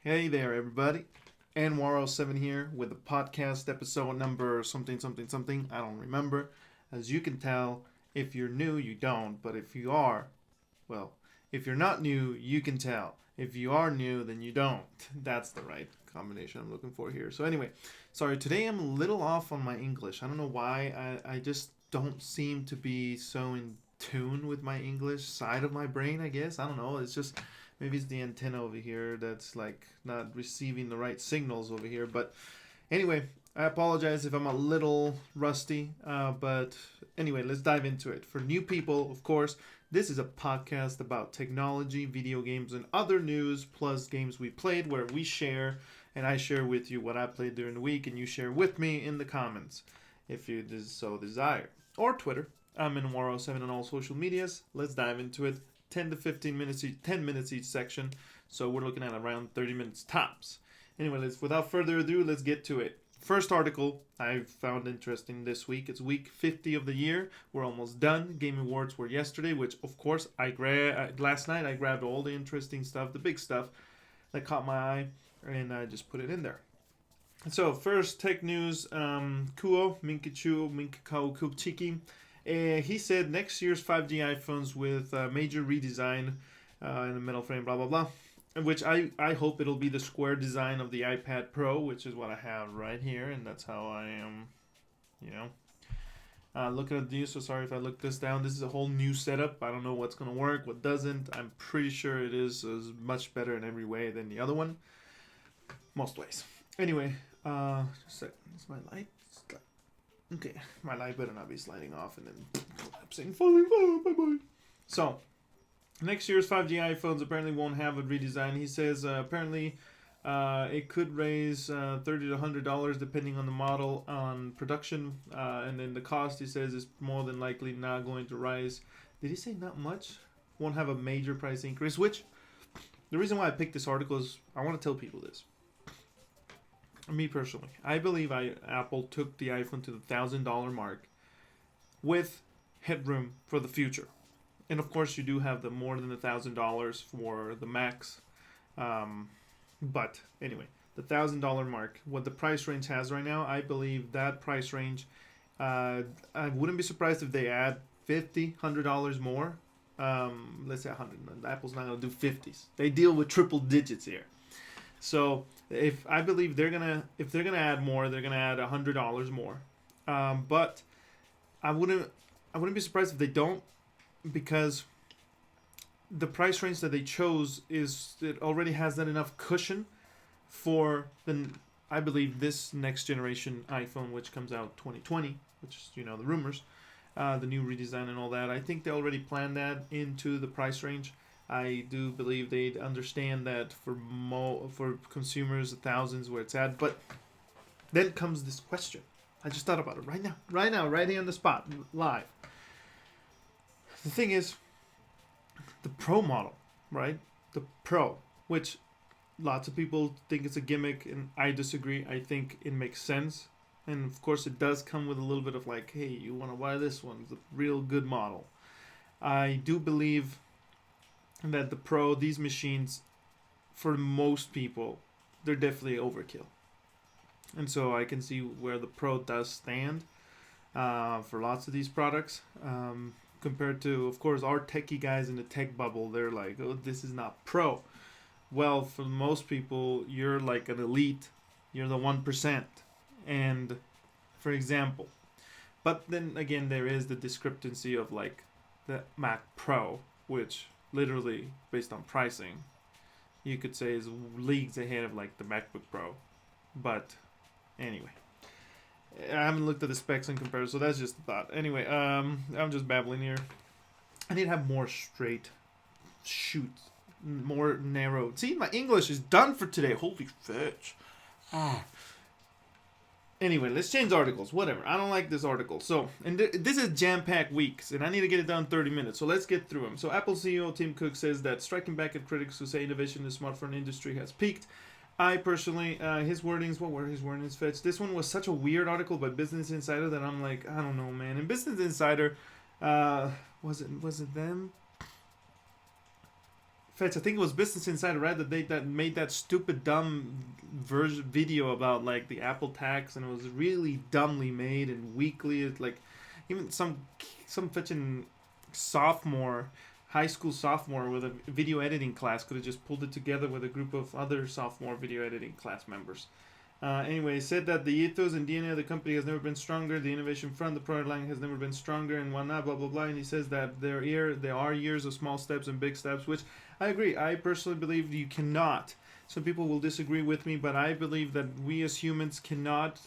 Hey there, everybody. N107 here with the podcast episode number something, something, something. I don't remember. As you can tell, if you're new, you don't. But if you are, well, if you're not new, you can tell. If you are new, then you don't. That's the right combination I'm looking for here. So, anyway, sorry, today I'm a little off on my English. I don't know why. I just don't seem to be so in tune with my English side of my brain, I guess. I don't know. It's just maybe it's the antenna over here that's like not receiving the right signals over here. But anyway, I apologize if I'm a little rusty. But anyway, let's dive into it. For new people, of course, this is a podcast about technology, video games, and other news, plus games we played, where we share and I share with you what I played during the week, and you share with me in the comments if you so desire. Or Twitter. I'm in War07 on all social medias. Let's dive into it. 10 to 15 minutes each, 10 minutes each section. So we're looking at around 30 minutes tops. Anyway, without further ado, let's get to it. First article I found interesting this week. It's week 50 of the year. We're almost done. Game Awards were yesterday, which of course last night I grabbed all the interesting stuff, the big stuff that caught my eye, and I just put it in there. So first tech news, Kuo Minkikau Kupchiki. He said next year's 5G iPhones with major redesign in the metal frame, blah, blah, blah. Which I hope it'll be the square design of the iPad Pro, which is what I have right here. And that's how I am, looking at these. So sorry if I look this down. This is a whole new setup. I don't know what's going to work, what doesn't. I'm pretty sure it is much better in every way than the other one. Most ways. Anyway, just a second. Is my light? Okay, my light better not be sliding off and then collapsing, falling, bye-bye. So, next year's 5G iPhones apparently won't have a redesign. He says apparently it could raise $30 to $100 depending on the model on production. And then the cost, he says, is more than likely not going to rise. Did he say not much? Won't have a major price increase, which the reason why I picked this article is I want to tell people this. Me personally, I believe Apple took the iPhone to the $1,000 mark with headroom for the future. And of course, you do have the more than $1,000 for the Max. But anyway, the $1,000 mark, what the price range has right now, I believe that price range, I wouldn't be surprised if they add $50, $100 more. Let's say 100. Apple's not going to do 50s. They deal with triple digits here. So if they're gonna add more, they're gonna add $100 more. But I wouldn't be surprised if they don't, because the price range that they chose it already has that enough cushion for I believe this next generation iPhone, which comes out 2020, which is the rumors, the new redesign and all that. I think they already planned that into the price range. I do believe they understand that for consumers, thousands where it's at. But then comes this question. I just thought about it right now, right here on the spot, live. The thing is, the Pro model, right? The Pro, which lots of people think it's a gimmick, and I disagree. I think it makes sense. And of course, it does come with a little bit of like, hey, you want to buy this one? It's a real good model. I do believe that the Pro, these machines, for most people, they're definitely overkill. And so I can see where the Pro does stand for lots of these products. Compared to, of course, our techie guys in the tech bubble, they're like, oh, this is not Pro. Well, for most people, you're like an elite. You're the 1%. And, for example, but then again, there is the discrepancy of like the Mac Pro, which literally, based on pricing, you could say is leagues ahead of like the MacBook Pro. But anyway, I haven't looked at the specs in comparison, so that's just a thought. Anyway, I'm just babbling here. I need to have more straight shoots, more narrow. See, my English is done for today. Holy fetch. Anyway, let's change articles. Whatever. I don't like this article. So, and this is jam-packed weeks, and I need to get it done in 30 minutes. So let's get through them. So Apple CEO Tim Cook says that striking back at critics who say innovation in the smartphone industry has peaked. I personally, his wordings, what were his wordings, Fetch? This one was such a weird article by Business Insider that I'm like, I don't know, man. And Business Insider, was it them? Fetch, I think it was Business Insider, right? That made that stupid dumb video about like the Apple tax, and it was really dumbly made and weakly. It's like even some fetching sophomore, high school sophomore with a video editing class could have just pulled it together with a group of other sophomore video editing class members. Anyway, it said that the ethos and DNA of the company has never been stronger. The innovation front, the product line has never been stronger, and whatnot, blah, blah, blah. And he says that there are years of small steps and big steps, which I agree. I personally believe you cannot. Some people will disagree with me, but I believe that we as humans cannot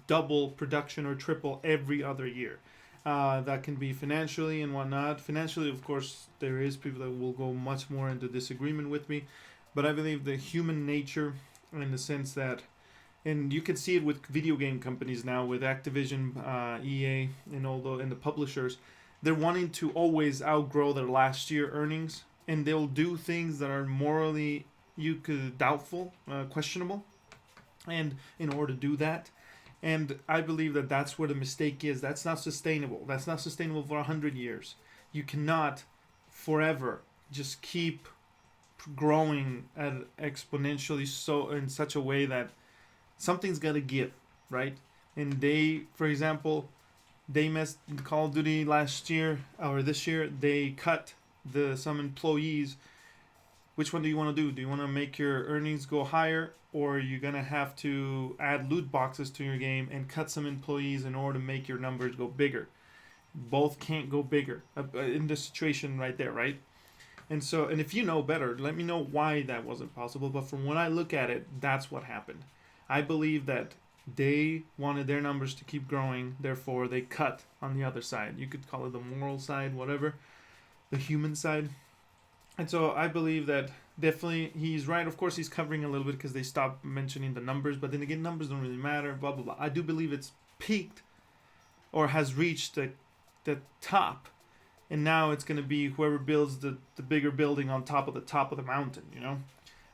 double production or triple every other year. That can be financially and whatnot. Financially, of course, there is people that will go much more into disagreement with me, but I believe the human nature, in the sense that, and you can see it with video game companies now, with Activision, EA, and the publishers, they're wanting to always outgrow their last year earnings, and they'll do things that are morally doubtful, questionable, and in order to do that. And I believe that that's where the mistake is. That's not sustainable. That's not sustainable for 100 years. You cannot forever just keep growing at exponentially so in such a way that something's got to give, right? And for example, they messed Call of Duty last year or this year. They cut some employees. Which one do you want to do? Do you want to make your earnings go higher, or are you going to have to add loot boxes to your game and cut some employees in order to make your numbers go bigger? Both can't go bigger in this situation right there, right? And if you know better, let me know why that wasn't possible. But from when I look at it, that's what happened. I believe that they wanted their numbers to keep growing, therefore they cut on the other side. You could call it the moral side, whatever, the human side. And so I believe that definitely he's right. Of course, he's covering a little bit because they stopped mentioning the numbers, but then again, numbers don't really matter, blah, blah, blah. I do believe it's peaked or has reached the top, and now it's going to be whoever builds the bigger building on top of the mountain, you know?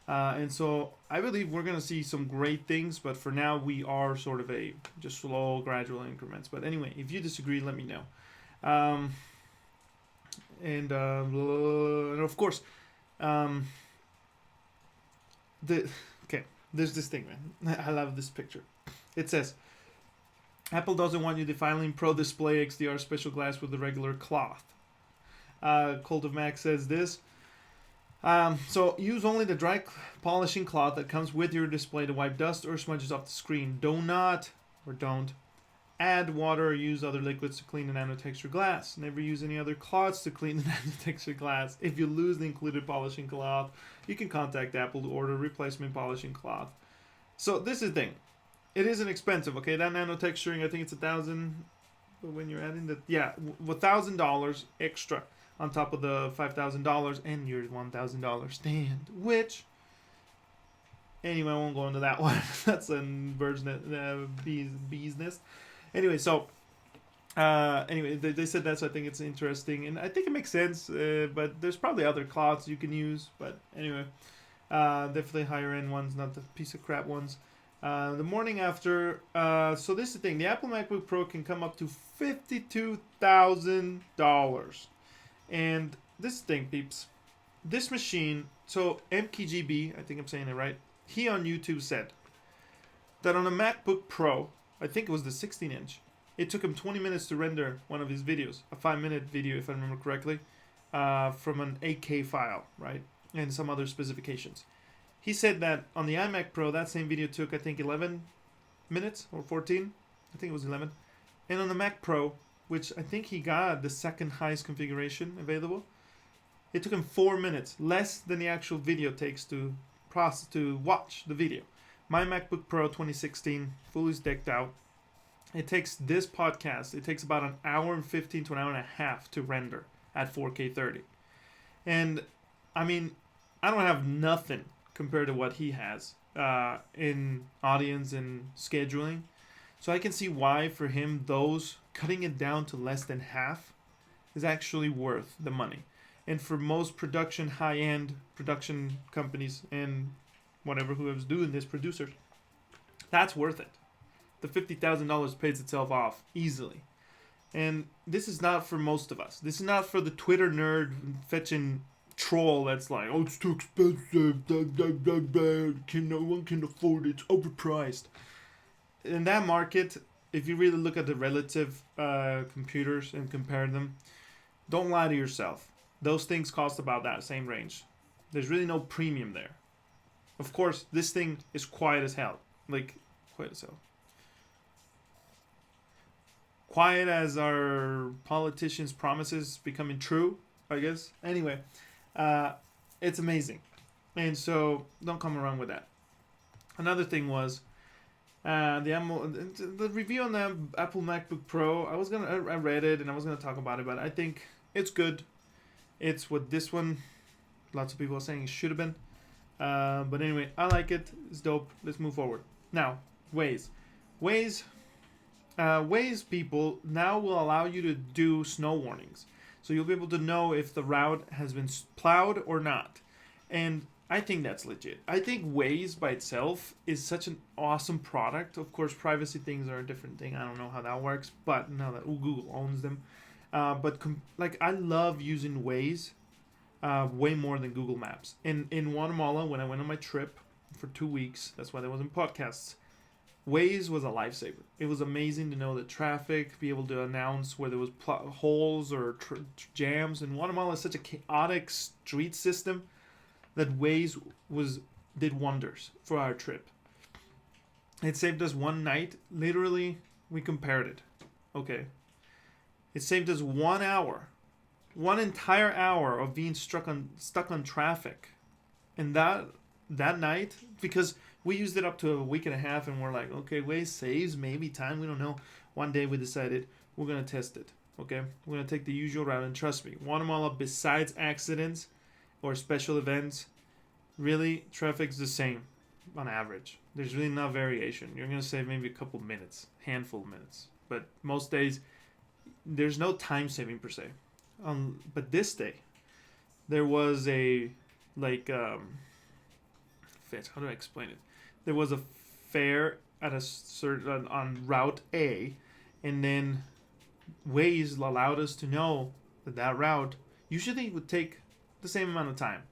And so I believe we're going to see some great things, but for now we are sort of just slow, gradual increments. But anyway, if you disagree, let me know. And of course, there's this thing, man. I love this picture. It says, Apple doesn't want you defiling Pro Display XDR special glass with the regular cloth. Cold of Mac says this. So use only the dry polishing cloth that comes with your display to wipe dust or smudges off the screen. Don't add water or use other liquids to clean the nanotexture glass. Never use any other cloths to clean the nanotexture glass. If you lose the included polishing cloth, you can contact Apple to order replacement polishing cloth. So this is the thing. It isn't expensive, okay? That nanotexturing, I think it's $1,000. But when you're adding $1,000 extra on top of the $5,000 and your $1,000 stand, which, anyway, I won't go into that one. That's a bee's nest. Anyway, so, they said that, so I think it's interesting, and I think it makes sense, but there's probably other cloths you can use, but anyway, definitely higher end ones, not the piece of crap ones. The morning after, so this is the thing, the Apple MacBook Pro can come up to $52,000. And this thing, peeps, this machine, so MKGB, I think I'm saying it right, he on YouTube said that on a MacBook Pro, I think it was the 16-inch, it took him 20 minutes to render one of his videos, a 5-minute video if I remember correctly, from an 8K file, right, and some other specifications. He said that on the iMac Pro, that same video took, I think, 11 minutes or 14, I think it was 11, and on the Mac Pro, which I think he got the second highest configuration available, it took him 4 minutes, less than the actual video takes to watch the video. My MacBook Pro 2016, fully decked out. It takes this podcast, it takes about an hour and 15 to an hour and a half to render at 4K 30. And, I mean, I don't have nothing compared to what he has in audience and scheduling. So I can see why, for him, cutting it down to less than half is actually worth the money. And for most high-end production companies and whatever whoever's doing this, producers, that's worth it. The $50,000 pays itself off easily. And this is not for most of us. This is not for the Twitter nerd fetching troll that's like, oh, it's too expensive, no one can afford it, it's overpriced. In that market, if you really look at the relative computers and compare them, don't lie to yourself. Those things cost about that same range. There's really no premium there. Of course, this thing is quiet as hell. Like, quiet as hell. Quiet as our politicians' promises becoming true, I guess. Anyway, it's amazing. And so, don't come around with that. Another thing was, the review on the Apple MacBook Pro, I read it and I was gonna talk about it, but I think it's good. It's what this one, lots of people are saying it should have been. But anyway, I like it. It's dope. Let's move forward. Now, Waze. Waze people now will allow you to do snow warnings. So you'll be able to know if the route has been plowed or not. And I think that's legit. I think Waze by itself is such an awesome product. Of course, privacy things are a different thing. I don't know how that works, but now that Google owns them. Like I love using Waze way more than Google Maps. In Guatemala, when I went on my trip for 2 weeks, that's why there wasn't podcasts, Waze was a lifesaver. It was amazing to know the traffic, be able to announce where there was holes or jams. And Guatemala is such a chaotic street system that Waze did wonders for our trip. It saved us one night. Literally, we compared it. Okay. It saved us 1 hour. One entire hour of being stuck on traffic. And that night, because we used it up to a week and a half and we're like, okay, Waze saves maybe time, we don't know. One day we decided we're going to test it. Okay? We're going to take the usual route, and trust me, Guatemala, besides accidents or special events, really, traffic's the same on average. There's really no variation. You're going to save maybe a couple minutes, handful of minutes. But most days, there's no time saving per se. But this day, there was a, like, how do I explain it? There was a fare at a certain, on Route A, and then Waze allowed us to know that route usually would take the same amount of time.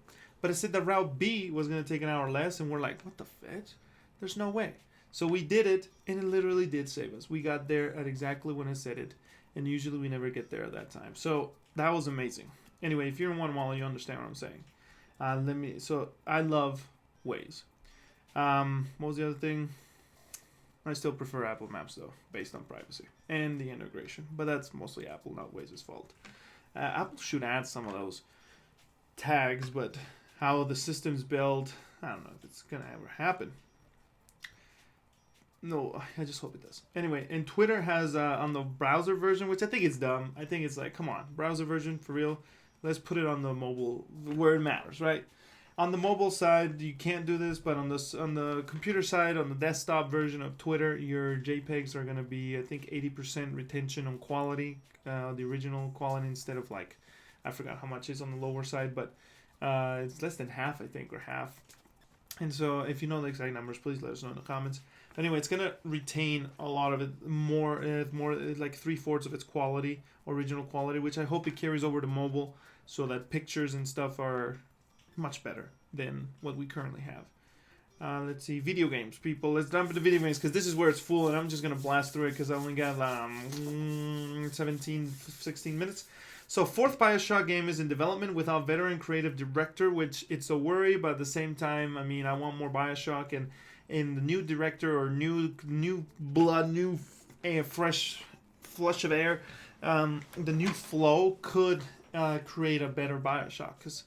But it said that Route B was going to take an hour less, and we're like, what the fetch? There's no way. So we did it, and it literally did save us. We got there at exactly when it said it, and usually we never get there at that time. So that was amazing. Anyway, if you're in Guatemala, you understand what I'm saying. So I love Waze. What was the other thing? I still prefer Apple Maps though, based on privacy and the integration. But that's mostly Apple, not Waze's fault. Apple should add some of those tags, but how the system's built, I don't know if it's gonna ever happen. No, I just hope it does. Anyway, and Twitter has on the browser version, which I think is dumb. I think it's like, come on, browser version for real. Let's put it on the mobile where it matters, right? On the mobile side, you can't do this, but on the computer side, on the desktop version of Twitter, your JPEGs are gonna be, I think, 80% retention on quality, the original quality, instead of like, I forgot how much is on the lower side, but it's less than half, I think, or half. And so, if you know the exact numbers, please let us know in the comments. Anyway, it's gonna retain a lot of it, more like 3/4 of its quality, original quality, which I hope it carries over to mobile, so that pictures and stuff are much better than what we currently have. Let's see, video games, people. Let's jump into video games, because this is where it's full, and I'm just gonna blast through it because I only got 16 minutes. So, fourth BioShock game is in development without veteran creative director, which it's a worry, but at the same time, I mean, I want more BioShock, and in the new director or new blood, new air, fresh flush of air, the new flow could create a better BioShock, because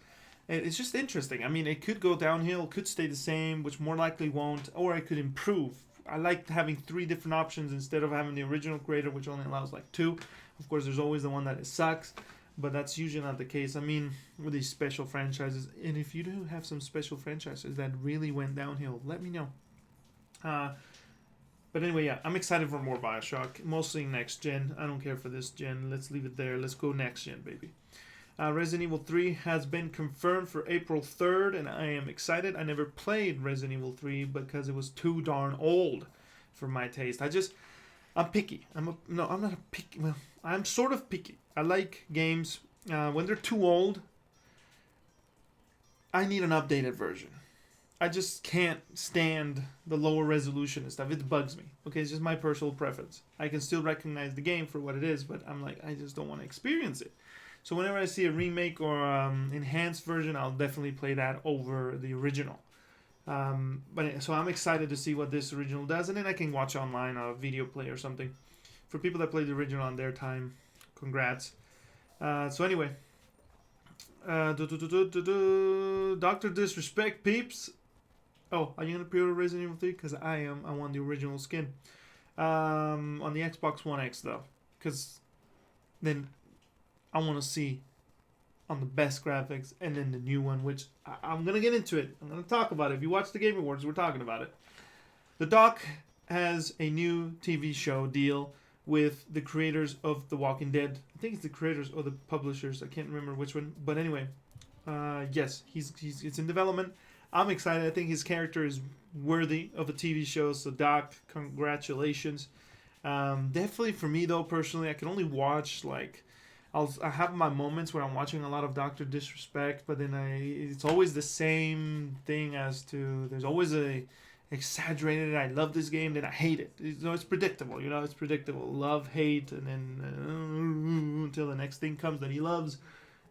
it's just interesting. I mean, it could go downhill, could stay the same, which more likely won't, or it could improve. I like having 3 different options instead of having the original creator, which only allows like 2. Of course, there's always the one that sucks, but that's usually not the case. I mean, with these special franchises, and if you do have some special franchises that really went downhill, let me know. But anyway, yeah, I'm excited for more BioShock, mostly next gen. I don't care for this gen. Let's leave it there. Let's go next gen, baby. Resident Evil 3 has been confirmed for April 3rd, and I am excited. I never played Resident Evil 3 because it was too darn old for my taste. I'm picky. I'm not a picky. Well, I'm sort of picky. I like games when they're too old. I need an updated version. I just can't stand the lower resolution and stuff. It bugs me. Okay, it's just my personal preference. I can still recognize the game for what it is, but I'm like, I just don't want to experience it. So whenever I see a remake or enhanced version, I'll definitely play that over the original. So I'm excited to see what this original does, and then I can watch online a video play or something. For people that played the original on their time, congrats. So anyway, Doctor Disrespect peeps. Oh, are you gonna pre-order Resident Evil 3? Because I am. I want the original skin. On the Xbox One X though, because then I want to see on the best graphics, and then the new one, which I'm gonna get into it. I'm gonna talk about it. If you watch the Game Awards, we're talking about it. The doc has a new TV show deal with the creators of The Walking Dead. I think it's the creators or the publishers. I can't remember which one, but anyway, yes, it's in development. I'm excited. I think his character is worthy of a TV show. So Doc, congratulations. Definitely for me though, personally, I can only watch like I have my moments where I'm watching a lot of Doctor Disrespect, but then it's always the same thing as to there's always a exaggerated. I love this game, then I hate it. It's predictable. It's predictable. Love, hate, and then until the next thing comes that he loves.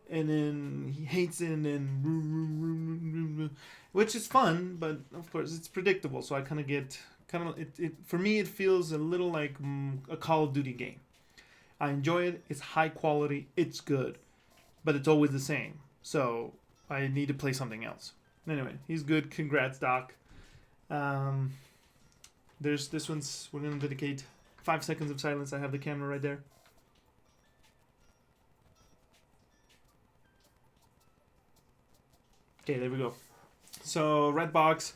And then he hates it, and then which is fun, but of course it's predictable. So I kind of get it. For me, it feels a little like a Call of Duty game. I enjoy it. It's high quality. It's good, but it's always the same. So I need to play something else. Anyway, he's good. Congrats, Doc. There's this one's. We're gonna dedicate 5 seconds of silence. I have the camera right there. Okay, there we go. So Redbox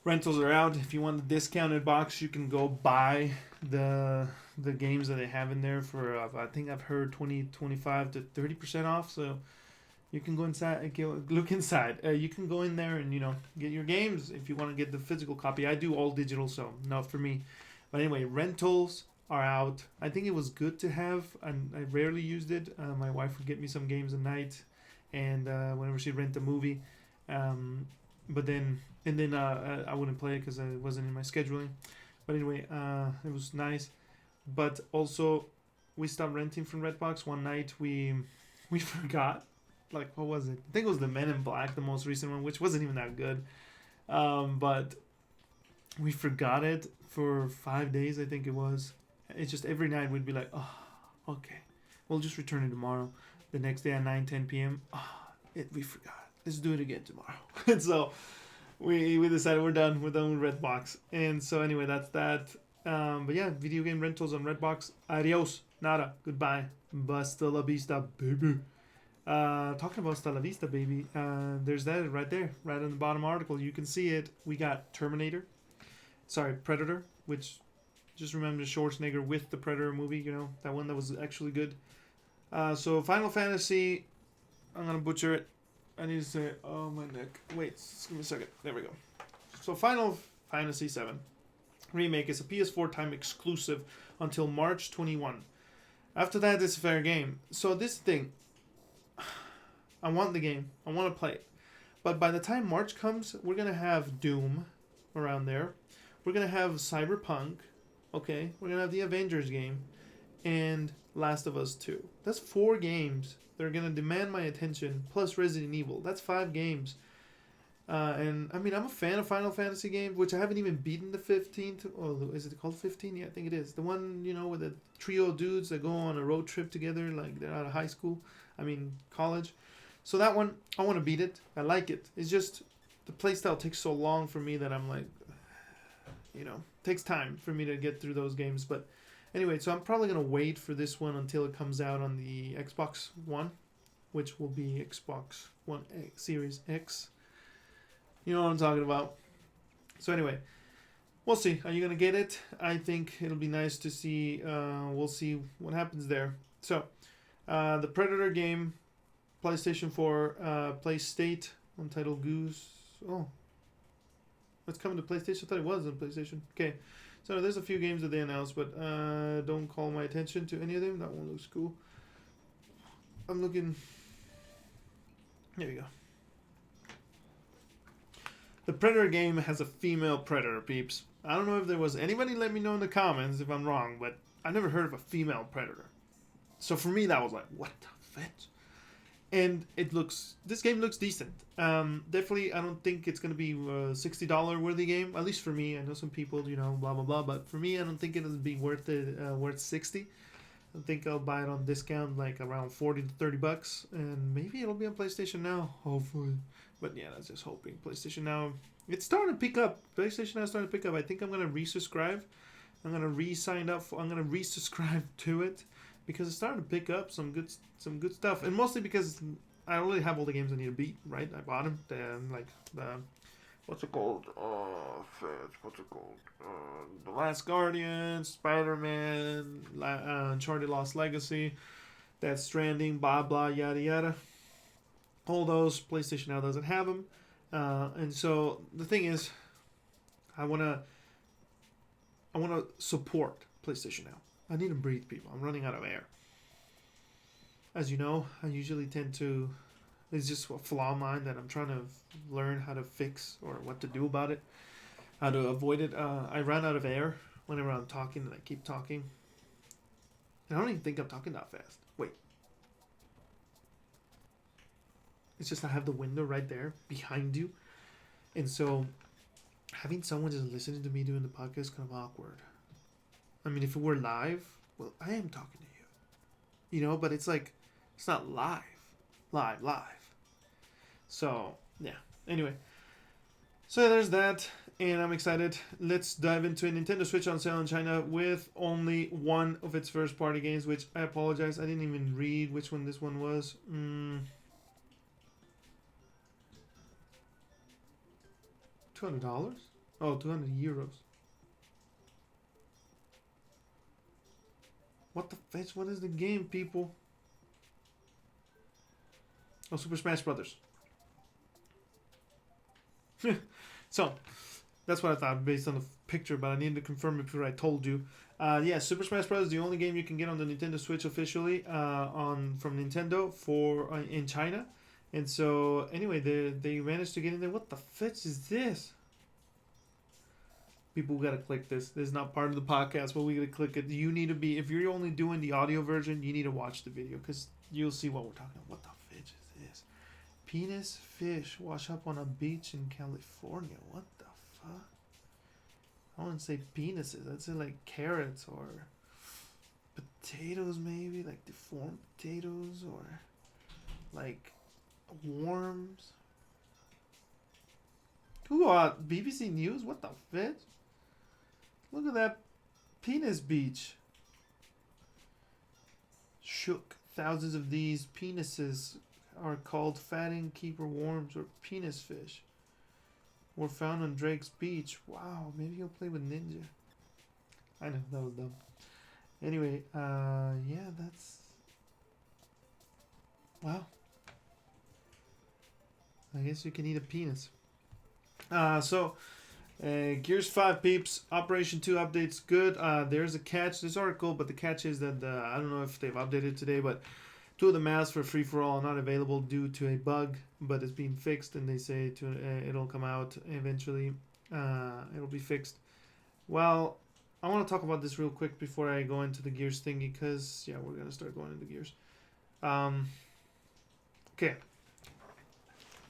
rentals are out. If you want the discounted box, you can go buy the games that they have in there for I think I've heard 25 to 30% off. So you can go inside, look inside. You can go in there and get your games if you want to get the physical copy. I do all digital, so not for me. But anyway, rentals are out. I think it was good to have, and I rarely used it. My wife would get me some games a night. And whenever she'd rent a movie, but then I wouldn't play it because it wasn't in my scheduling. But anyway, it was nice. But also, we stopped renting from Redbox one night. We forgot, like, what was it? I think it was the Men in Black, the most recent one, which wasn't even that good. But we forgot it for 5 days. I think it was. It's just every night we'd be like, oh, okay, we'll just return it tomorrow. The next day at 9-10 p.m. We forgot. Let's do it again tomorrow. And so we decided we're done. We're done with Redbox. And so anyway, that's that. But yeah, video game rentals on Redbox. Adios. Nada. Goodbye. Hasta la vista, baby. Talking about hasta la vista, baby. There's that right there. Right in the bottom article. You can see it. We got Predator. Which, just remember Schwarzenegger with the Predator movie. That one that was actually good. So Final Fantasy, I'm going to butcher it. I need to say, oh my neck. Wait, just give me a second. There we go. So Final Fantasy VII Remake is a PS4 time exclusive until March 21. After that, it's a fair game. So this thing, I want the game. I want to play it. But by the time March comes, we're going to have Doom around there. We're going to have Cyberpunk. Okay, we're going to have the Avengers game. And Last of Us 2. That's 4 games that are going to demand my attention, plus Resident Evil. That's 5 games. And, I mean, I'm a fan of Final Fantasy games, which I haven't even beaten the 15th. Oh, is it called 15? Yeah, I think it is. The one, with the trio of dudes that go on a road trip together, like they're out of high school. College. So that one, I want to beat it. I like it. It's just, the playstyle takes so long for me that I'm like, takes time for me to get through those games, but anyway, so I'm probably going to wait for this one until it comes out on the Xbox One, which will be Xbox One X, Series X. You know what I'm talking about. So anyway, we'll see. Are you going to get it? I think it'll be nice to see. We'll see what happens there. So, the Predator game, PlayStation 4, PlayState, Untitled Goose. Oh, it's coming to PlayStation. I thought it was on PlayStation. Okay. So there's a few games that they announced, but don't call my attention to any of them. That one looks cool. I'm looking. There we go. The Predator game has a female Predator, peeps. I don't know if there was anybody, let me know in the comments if I'm wrong, but I never heard of a female Predator. So for me, that was like, what the fetch? And this game looks decent. Definitely, I don't think it's going to be a $60 worthy game, at least for me. I know some people, blah, blah, blah, but for me, I don't think it'll be worth it, worth 60. I think I'll buy it on discount, like around 40 to 30 bucks, and maybe it'll be on PlayStation Now, hopefully. But yeah, that's just hoping. PlayStation Now, it's starting to pick up. PlayStation Now is starting to pick up. I think I'm going to resubscribe. I'm going to re-sign up. I'm going to resubscribe to it because it's starting to pick up some good stuff. And mostly because I already have all the games I need to beat, right? I bought them. Then, like, what's it called? The Last Guardian, Spider-Man, Uncharted Lost Legacy, Death Stranding, blah, blah, yada, yada. All those, PlayStation Now doesn't have them. And so the thing is, I want to support PlayStation Now. I need to breathe, people. I'm running out of air. As you know, I usually tend to... It's just a flaw of mine that I'm trying to learn how to fix or what to do about it. How to avoid it. I run out of air whenever I'm talking and I keep talking. And I don't even think I'm talking that fast. Wait. It's just I have the window right there behind you. And so having someone just listening to me doing the podcast is kind of awkward. I mean, if it were live, well, I am talking to you. But it's like, it's not live. Live. So, yeah. Anyway. So yeah, there's that. And I'm excited. Let's dive into a Nintendo Switch on sale in China with only one of its first party games, which I apologize. I didn't even read which one this one was. $200? Oh, 200 euros. What the fetch? What is the game, people? Oh, Super Smash Brothers. So, that's what I thought based on the picture, but I needed to confirm it before I told you. Yeah, Super Smash Bros. Is the only game you can get on the Nintendo Switch officially from Nintendo in China. And so, anyway, they managed to get in there. What the fetch is this? People gotta click this. This is not part of the podcast, but we gotta click it. You need to be, if you're only doing the audio version, you need to watch the video because you'll see what we're talking about. What the fetch is this? Penis fish wash up on a beach in California. What the fuck? I wouldn't say penises. I'd say like carrots or potatoes, maybe like deformed potatoes or like worms. Ooh, BBC News. What the fetch? Look at that penis beach. Shook. Thousands of these penises are called fatting keeper worms or penis fish. Were found on Drake's beach. Wow, maybe he'll play with Ninja. I know, that was dumb. Anyway, yeah, that's... Wow. I guess you can eat a penis. Gears 5 peeps, Operation 2 updates good. There's a catch, this article, but the catch is that I don't know if they've updated today, but 2 of the maps for free for all are not available due to a bug, but it's being fixed, and they say it'll come out eventually. It'll be fixed. Well, I want to talk about this real quick before I go into the Gears thingy, because yeah, we're gonna start going into Gears. Okay,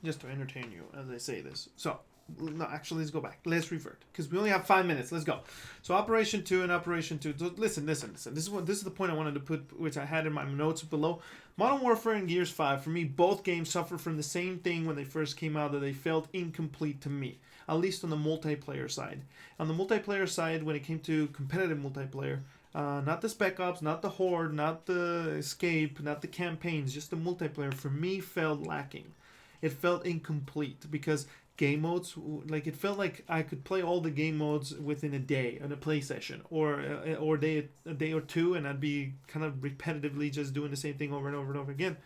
just to entertain you as I say this. So. No, actually, let's go back. Let's revert because we only have 5 minutes. Let's go. So Operation 2 and Operation 2. Listen. This is the point I wanted to put, which I had in my notes below. Modern Warfare and Gears 5, for me, both games suffer from the same thing when they first came out, that they felt incomplete to me, at least on the multiplayer side. On the multiplayer side, when it came to competitive multiplayer, not the Spec Ops, not the Horde, not the Escape, not the campaigns, just the multiplayer, for me, felt lacking. It felt incomplete because game modes, like it felt like I could play all the game modes within a day on a play session, or a day or two, and I'd be kind of repetitively just doing the same thing over and over and over again.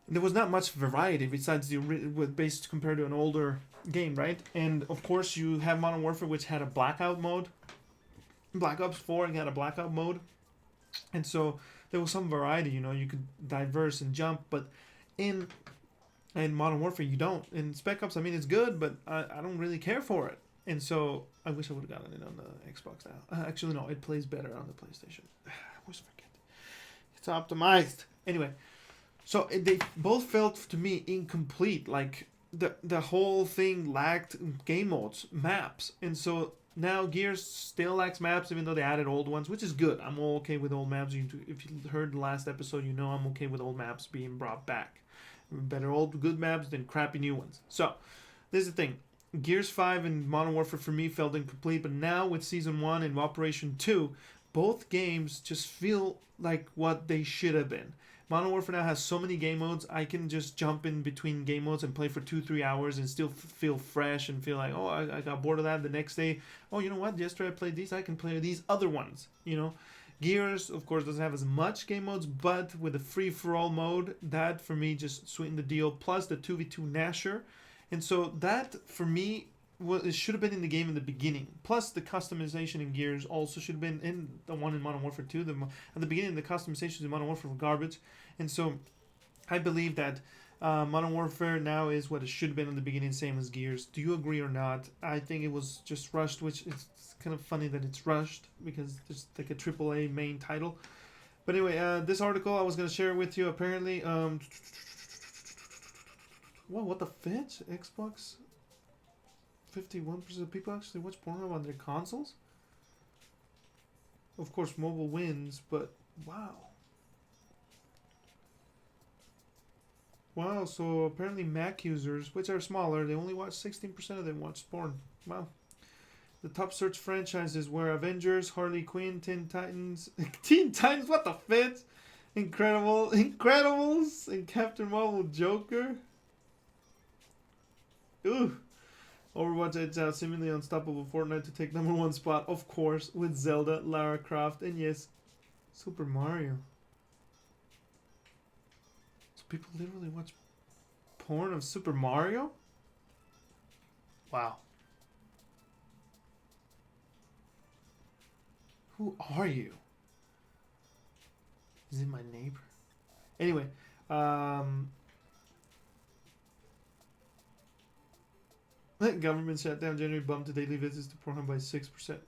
And there was not much variety besides based compared to an older game, right? And of course you have Modern Warfare, which had a blackout mode. Black Ops 4 had a blackout mode, and so there was some variety. You could diverse and jump, but in And Modern Warfare, you don't. In Spec Ops, I mean, it's good, but I don't really care for it. And so I wish I would have gotten it on the Xbox now. Actually, no, it plays better on the PlayStation. I always forget. It's optimized. Anyway, so they both felt to me incomplete. Like the whole thing lacked game modes, maps, and so now Gears still lacks maps, even though they added old ones, which is good. I'm all okay with old maps. If you heard the last episode, you know I'm okay with old maps being brought back. Better old good maps than crappy new ones. So this is the thing. Gears 5 and Modern Warfare for me felt incomplete, but now with Season 1 and Operation 2, both games just feel like what they should have been. Modern Warfare now has so many game modes, I can just jump in between game modes and play for 2-3 hours and still feel fresh and feel like, oh, I got bored of that the next day. Oh, you know what? Yesterday I played these, I can play these other ones, you know? Gears, of course, doesn't have as much game modes, but with the free-for-all mode, that for me just sweetened the deal, plus the 2v2 Nasher. And so that, for me, it should have been in the game in the beginning. Plus, the customization in Gears also should have been in the one in Modern Warfare 2. At the beginning, the customizations in Modern Warfare were garbage. And so I believe that Modern Warfare now is what it should have been in the beginning, same as Gears. Do you agree or not? I think it was just rushed, which is kind of funny that it's rushed because it's like a AAA main title. But anyway, this article I was going to share with you. Apparently, whoa, what the fetch? Xbox 51% of people actually watch Pornhub on their consoles? Of course, mobile wins, but wow. Wow, so apparently Mac users, which are smaller, they only watch 16% of them watch porn. Wow. The top search franchises were Avengers, Harley Quinn, Teen Titans, what the fetch? Incredibles, and Captain Marvel Joker. Ooh. Overwatch edged out seemingly unstoppable Fortnite to take #1 spot, of course, with Zelda, Lara Croft, and yes, Super Mario. So people literally watch porn of Super Mario? Wow. Who are you? Is it my neighbor? Anyway, government shutdown January bumped the daily visits to Pornhub by 6%.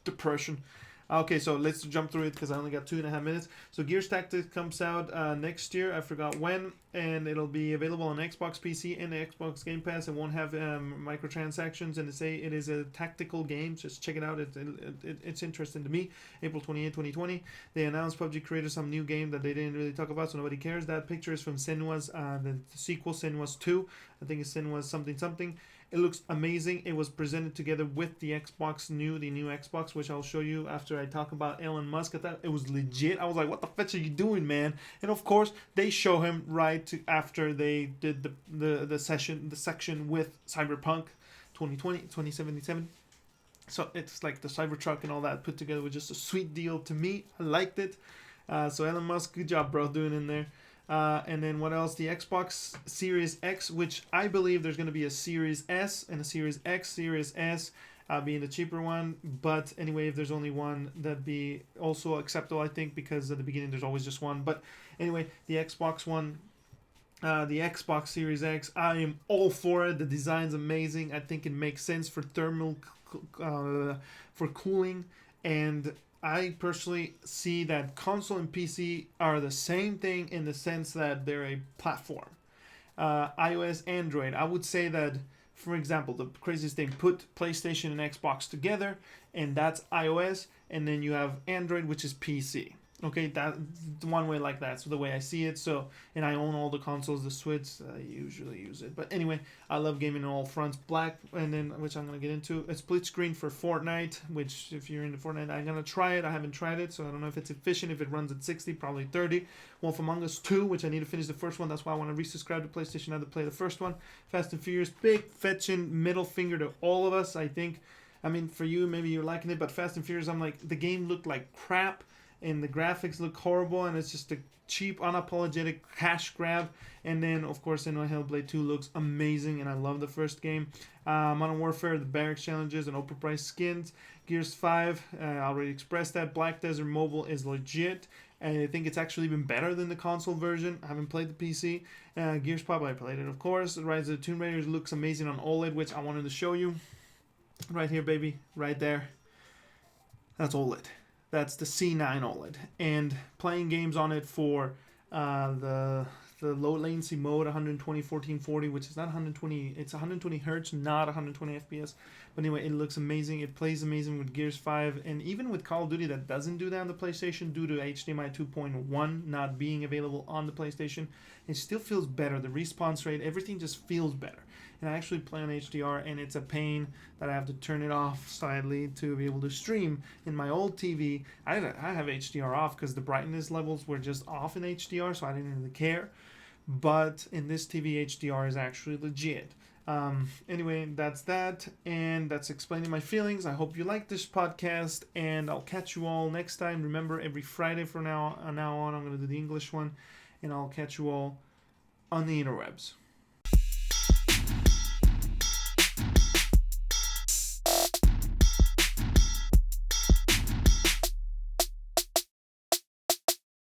Depression. Okay, so let's jump through it because I only got 2.5 minutes. So Gears Tactics comes out next year. I forgot when, and it'll be available on Xbox PC and the Xbox Game Pass. It won't have microtransactions, and they say it is a tactical game. Just check it out. It's interesting to me. April 28, 2020. They announced PUBG created some new game that they didn't really talk about, so nobody cares. That picture is from Senua's the sequel, Senua's 2. I think it's Senua's something something. It looks amazing. It was presented together with the new Xbox, which I'll show you after I talk about Elon Musk. I thought it was legit. I was like, what the fetch are you doing, man? And of course, they show him after they did the section with Cyberpunk 2077. So it's like the Cybertruck and all that put together with just a sweet deal to me. I liked it. So Elon Musk, good job, bro, doing in there. And then what else? The Xbox Series X, which I believe there's going to be a Series S and a Series X. Series S being the cheaper one. But anyway, if there's only one, that'd be also acceptable, I think, because at the beginning there's always just one. But anyway, the Xbox One, the Xbox Series X, I am all for it. The design's amazing. I think it makes sense for thermal, for cooling, and I personally see that console and PC are the same thing in the sense that they're a platform. iOS, Android. I would say that, for example, the craziest thing, put PlayStation and Xbox together, and that's iOS, and then you have Android, which is PC. Okay, that's one way like that. So the way I see it. So, and I own all the consoles, the Switch. I usually use it. But anyway, I love gaming on all fronts. Black, and then, which I'm going to get into, a split screen for Fortnite, which if you're into Fortnite, I'm going to try it. I haven't tried it, so I don't know if it's efficient. If it runs at 60, probably 30. Wolf Among Us 2, which I need to finish the first one. That's why I want to resubscribe to PlayStation now to play the first one. Fast and Furious, big fetching middle finger to all of us, I think. I mean, for you, maybe you're liking it, but Fast and Furious, I'm like, the game looked like crap. And the graphics look horrible, and it's just a cheap, unapologetic cash grab. And then, of course, Hellblade 2 looks amazing, and I love the first game. Modern Warfare, the Barracks Challenges, and overpriced skins. Gears 5, I already expressed that. Black Desert Mobile is legit. and I think it's actually even better than the console version. I haven't played the PC. Gears Pop, I played it, of course. Rise of the Tomb Raiders looks amazing on OLED, which I wanted to show you. Right here, baby. Right there. That's OLED. That's the C9 OLED. And playing games on it for the low latency mode, 120 1440, which is not 120, it's 120 hertz, not 120 FPS. But anyway, it looks amazing. It plays amazing with Gears 5, and even with Call of Duty that doesn't do that on the PlayStation due to HDMI 2.1 not being available on the PlayStation, it still feels better. The response rate, everything just feels better. And I actually play on HDR, and it's a pain that I have to turn it off sadly to be able to stream. In my old TV, I have HDR off because the brightness levels were just off in HDR, so I didn't really care. But in this TV, HDR is actually legit. Anyway, that's that, and that's explaining my feelings. I hope you like this podcast, and I'll catch you all next time. Remember, every Friday from now on, I'm going to do the English one, and I'll catch you all on the interwebs.